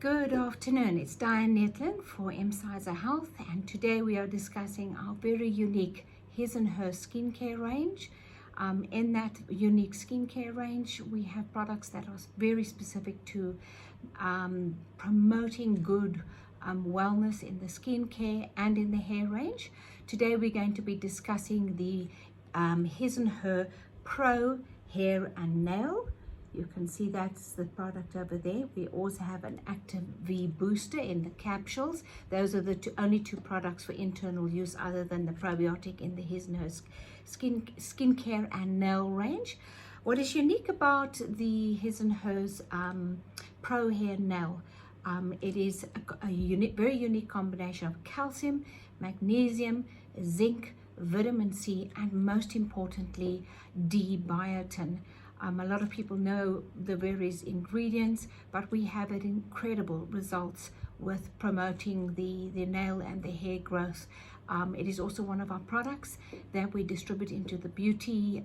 Good afternoon, it's Diane Netlin for Imsyser Health, and today we are discussing our very unique His&Hers skincare range. In that unique skincare range, we have products that are very specific to promoting good wellness in the skincare and in the hair range. Today we're going to be discussing the His&Her Pro Hair and Nail. You can see that's the product over there. We also have an Active V booster in the capsules. Those are the only two products for internal use other than the probiotic in the His&Hers skincare and nail range. What is unique about the His&Hers Pro Hair Nail? It is a very unique combination of calcium, magnesium, zinc, vitamin C, and most importantly, D-Biotin. A lot of people know the various ingredients, but we have incredible results with promoting the nail and the hair growth. It is also one of our products that we distribute into the beauty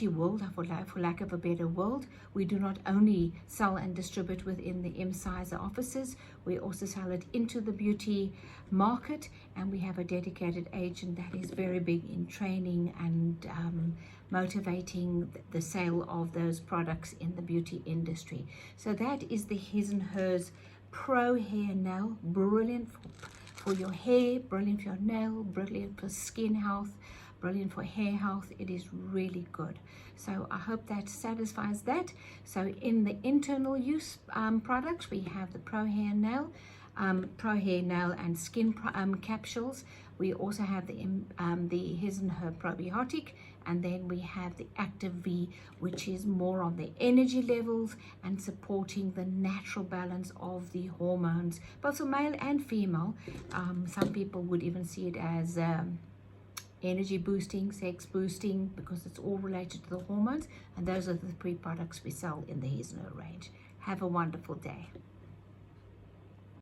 world, for lack of a better word. We do not only sell and distribute within the Imsyser offices, we also sell it into the beauty market, and we have a dedicated agent that is very big in training and motivating the sale of those products in the beauty industry. So that is the His&Hers Pro Hair Nail. Brilliant for your hair, brilliant for your nail, brilliant for skin health, brilliant for hair health. It is really good. So I hope that satisfies that. So in the internal use products, we have the Pro Hair Nail and skin capsules. We also have the His&Her probiotic, and then we have the Active V, which is more on the energy levels and supporting the natural balance of the hormones, both for male and female. Some people would even see it as energy boosting, sex boosting, because it's all related to the hormones, and those are the three products we sell in the His&Her range. Have a wonderful day.